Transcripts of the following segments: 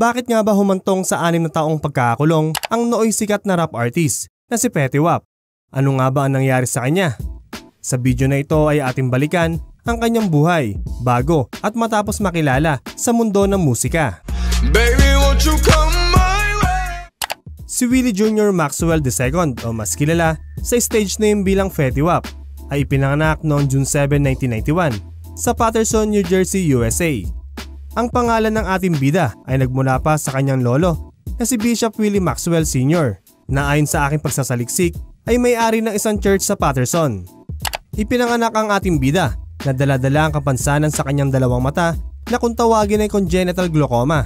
Bakit nga ba humantong sa 6 na taong pagkakakulong ang nooy sikat na rap artist na si Fetty Wap? Ano nga ba ang nangyari sa kanya? Sa video na ito ay ating balikan ang kanyang buhay, bago at matapos makilala sa mundo ng musika. Baby, won't you come my way? Si Willie Jr. Maxwell II o mas kilala sa stage name bilang Fetty Wap ay ipinanganak noong June 7, 1991 sa Paterson, New Jersey, USA. Ang pangalan ng ating bida ay nagmula pa sa kanyang lolo na si Bishop Willie Maxwell Sr. na ayon sa aking pagsasaliksik ay may-ari ng isang church sa Paterson. Ipinanganak ang ating bida na dala-dala ang kapansanan sa kanyang dalawang mata na kung tawagin ay congenital glaucoma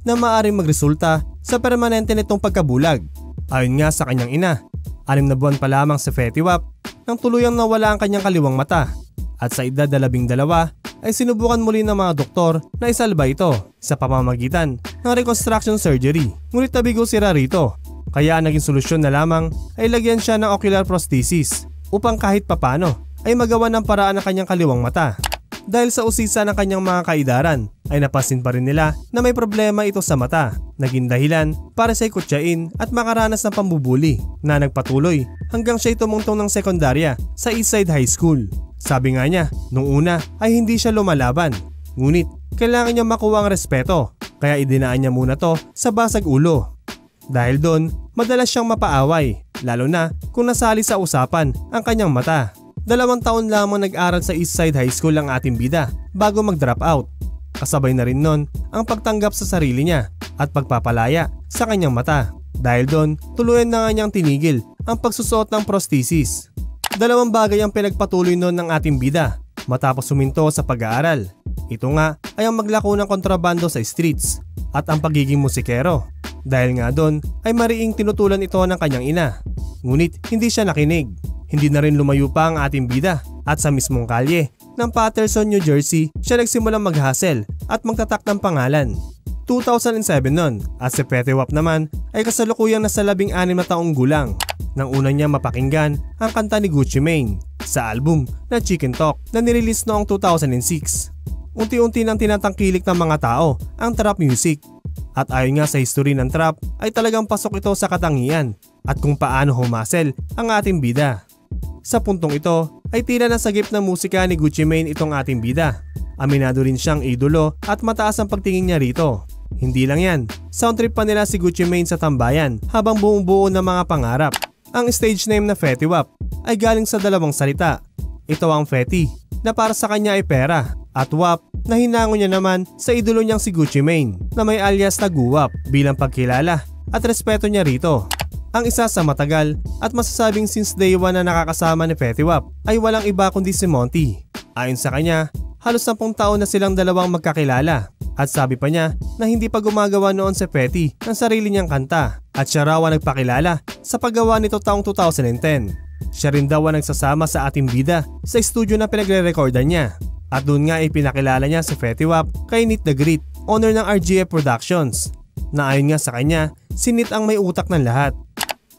na maaaring magresulta sa permanente nitong pagkabulag. Ayon nga sa kanyang ina, 6 na buwan pa lamang si Fetty Wap nang tuluyang nawala ang kanyang kaliwang mata at sa edad 12 ay sinubukan muli ng mga doktor na isalba ito sa pamamagitan ng reconstruction surgery. Ngunit nabigo sila rito, kaya ang naging solusyon na lamang ay lagyan siya ng ocular prosthesis upang kahit papano ay magawa ng paraan ng kanyang kaliwang mata. Dahil sa usisa ng kanyang mga kaedaran ay napansin pa rin nila na may problema ito sa mata, naging dahilan para siya kutsain at makaranas ng pambubuli na nagpatuloy hanggang siya tumungtong ng sekundarya sa Eastside High School. Sabi nga niya, nung una ay hindi siya lumalaban, ngunit kailangan niya makuha ang respeto kaya idinaan niya muna to sa basag ulo. Dahil doon, madalas siyang mapaaway, lalo na kung nasali sa usapan ang kanyang mata. 2 taon lamang nag-aral sa Eastside High School ang ating bida bago mag-drop out. Kasabay na rin nun ang pagtanggap sa sarili niya at pagpapalaya sa kanyang mata. Dahil doon, tuluyan na nga niyang tinigil ang pagsusuot ng prosthesis. 2 bagay ang pinagpatuloy nun ng ating bida matapos suminto sa pag-aaral. Ito nga ay ang maglako ng kontrabando sa streets at ang pagiging musikero. Dahil nga doon ay mariing tinutulan ito ng kanyang ina. Ngunit hindi siya nakinig. Hindi na rin lumayo pa ang ating bida at sa mismong kalye ng Paterson, New Jersey siya nagsimulang mag-hustle at magtatak ng pangalan. 2007 nun at si Fetty Wap naman ay kasalukuyang nasa 16 na taong gulang nang una niya mapakinggan ang kanta ni Gucci Mane sa album na Chicken Talk na nirelease noong 2006. Unti-unti nang tinatangkilik ng mga tao ang trap music at ayon nga sa history ng trap ay talagang pasok ito sa katangian at kung paano humasel ang ating bida. Sa puntong ito ay tila nasagip na musika ni Gucci Mane itong ating bida. Aminado rin siyang idolo at mataas ang pagtingin niya rito. Hindi lang yan, soundtrip pa nila si Gucci Mane sa tambayan habang buong-buo ng mga pangarap. Ang stage name na Fetty Wap ay galing sa 2 salita. Ito ang Fetty na para sa kanya ay pera at Wap na hinango niya naman sa idolo niyang si Gucci Mane na may alias na Guwap bilang pagkilala at respeto niya rito. Ang isa sa matagal at masasabing since day 1 na nakakasama ni Fetty Wap ay walang iba kundi si Monty. Ayon sa kanya, halos 10 taon na silang dalawang magkakilala at sabi pa niya na hindi pa gumagawa noon si Fetty ng sarili niyang kanta at siya raw ang nagpakilala sa paggawa nito taong 2010. Siya rin daw ang nagsasama sa ating bida sa studio na pinagre-recordan niya at doon nga ipinakilala niya si Fetty Wap kay Nit the Great, owner ng RGF Productions, na ayon nga sa kanya, si Nit ang may utak ng lahat.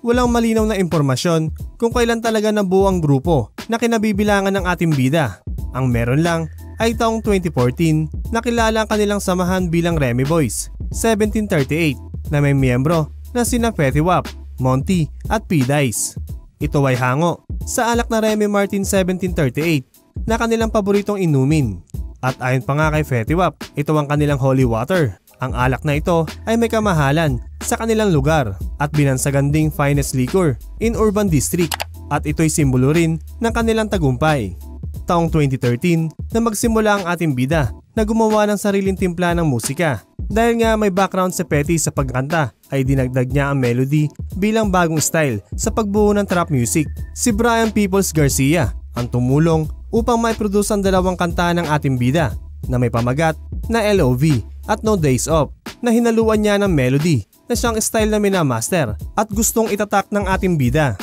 Walang malinaw na impormasyon kung kailan talaga nabuo ang grupo na kinabibilangan ng ating bida. Ang meron lang ay taong 2014 nakilala ang kanilang samahan bilang Remy Boys 1738 na may miyembro na sina Fetty Wap, Monty at P-Dice. Ito ay hango sa alak na Remy Martin 1738 na kanilang paboritong inumin. At ayon pa nga kay Fetty Wap, ito ang kanilang holy water. Ang alak na ito ay may kamahalan sa kanilang lugar at binansagan ding finest liquor in urban district at ito'y simbolo rin ng kanilang tagumpay. Taong 2013 na magsimula ang ating bida na gumawa ng sariling timpla ng musika. Dahil nga may background si Fetty sa pagkanta ay dinagdag niya ang melody bilang bagong style sa pagbuo ng trap music. Si Brian Peoples Garcia ang tumulong upang maiproduce ang 2 kanta ng ating bida na may pamagat na LOV at No Days Off na hinaluan niya ng melody na siyang style na minamaster at gustong itatak ng ating bida.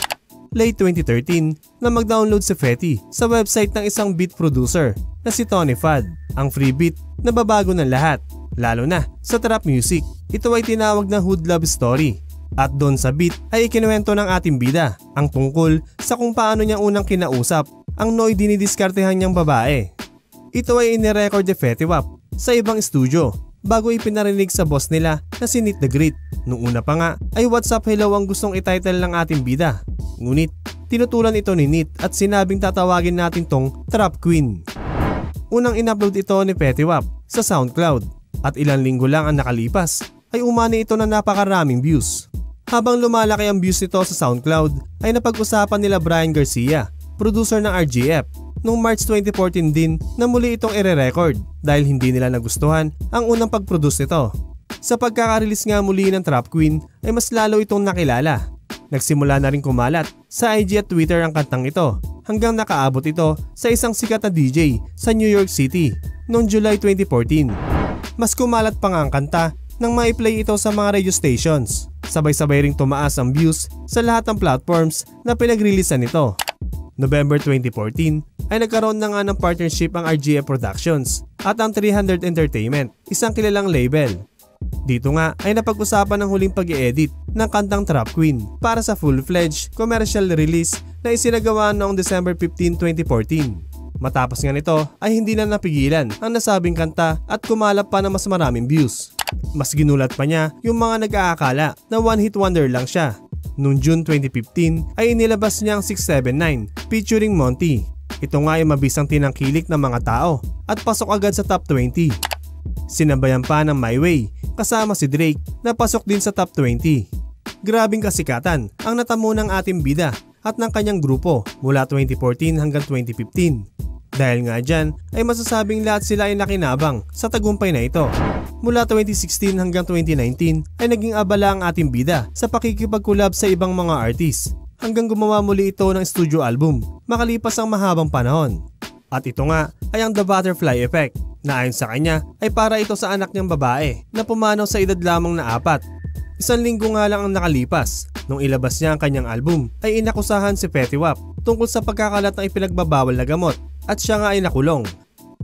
Late 2013 na mag-download si Fetty sa website ng isang beat producer na si Tony Fad. Ang free beat na babago ng lahat, lalo na sa trap music. Ito ay tinawag na Hood Love Story at doon sa beat ay ikinuwento ng ating bida ang tungkol sa kung paano niya unang kinausap ang nooy dinidiskartehan niyang babae. Ito ay inirecord ni Fetty Wap sa ibang studio bago ipinarinig sa boss nila na si Neat the Great. Nung una pa nga ay What's Up Hello ang gustong ititle ng ating bida. Ngunit tinutulan ito ni Neat at sinabing tatawagin natin tong Trap Queen. Unang in-upload ito ni Fetty Wap sa SoundCloud at ilang linggo lang ang nakalipas ay umani ito ng napakaraming views. Habang lumalaki ang views nito sa SoundCloud ay napag-usapan nila Brian Garcia, producer ng RGF, noong March 2014 din na muli itong ire-record dahil hindi nila nagustuhan ang unang pag-produce nito. Sa pagkaka-release nga muli ng Trap Queen ay mas lalo itong nakilala. Nagsimula na rin kumalat sa IG at Twitter ang kantang ito hanggang nakaabot ito sa isang sikat na DJ sa New York City noong July 2014. Mas kumalat pa nga ang kanta nang ma-play ito sa mga radio stations. Sabay-sabay ring tumaas ang views sa lahat ng platforms na pinag-releasean nito. November 2014 ay nagkaroon na nga ng partnership ang RGF Productions at ang 300 Entertainment, isang kilalang label. Dito nga ay napag-usapan ng huling pag-i-edit ng kantang Trap Queen para sa full-fledged commercial release na isinagawa noong December 15, 2014. Matapos nga nito ay hindi na napigilan ang nasabing kanta at kumalap pa ng mas maraming views. Mas ginulat pa niya yung mga nag-aakala na one-hit wonder lang siya. Noong June 2015 ay inilabas niya ang 679 featuring Monty. Ito nga ay mabisang tinangkilik ng mga tao at pasok agad sa top 20. Sinabayan pa ng My Way kasama si Drake na pasok din sa top 20. Grabing kasikatan ang natamo ng ating bida at ng kanyang grupo mula 2014 hanggang 2015. Dahil nga dyan ay masasabing lahat sila ay nakinabang sa tagumpay na ito. Mula 2016 hanggang 2019 ay naging abala ang ating bida sa pakikipag-collab sa ibang mga artist hanggang gumawa muli ito ng studio album makalipas ang mahabang panahon. At ito nga ay ang The Butterfly Effect na ayon sa kanya ay para ito sa anak niyang babae na pumanaw sa edad lamang na 4. Isang linggo nga lang ang nakalipas nung ilabas niya ang kanyang album ay inakusahan si Fetty Wap tungkol sa pagkakalat ng ipinagbabawal na gamot at siya nga ay nakulong.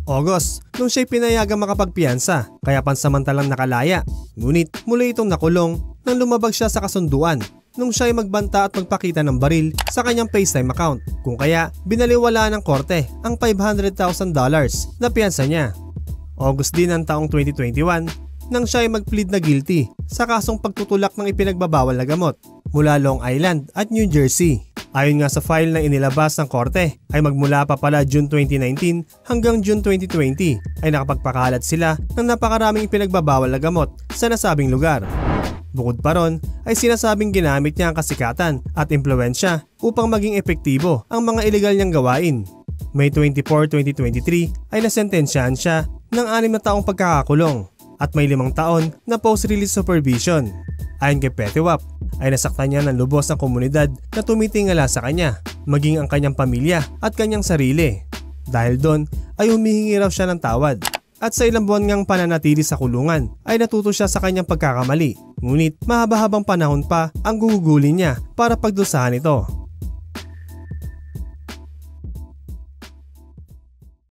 August, nung siya'y pinayagang makapagpiyansa kaya pansamantalang nakalaya. Ngunit muli itong nakulong nang lumabag siya sa kasunduan nung siya'y magbanta at magpakita ng baril sa kanyang FaceTime account. Kung kaya binaliwala ng korte ang $500,000 na piyansa niya. August din ng taong 2021 nang siya ay mag-plead na guilty sa kasong pagtutulak ng ipinagbabawal na gamot mula Long Island at New Jersey. Ayon nga sa file na inilabas ng korte ay magmula pa pala June 2019 hanggang June 2020 ay nakapagpakalat sila ng napakaraming ipinagbabawal na gamot sa nasabing lugar. Bukod pa ron ay sinasabing ginamit niya ang kasikatan at impluwensya upang maging epektibo ang mga ilegal niyang gawain. May 24, 2023 ay nasentensyahan siya ng 6 na taong pagkakakulong at may 5 taon na post-release supervision. Ayon kay Fetty Wap ay nasaktan niya ng lubos ang komunidad na tumitingala sa kanya, maging ang kanyang pamilya at kanyang sarili. Dahil doon ay humihingi raw siya ng tawad. At sa ilang buwan ngang pananatili sa kulungan ay natuto siya sa kanyang pagkakamali. Ngunit mahaba-habang panahon pa ang gugugulin niya para pagdusahan ito.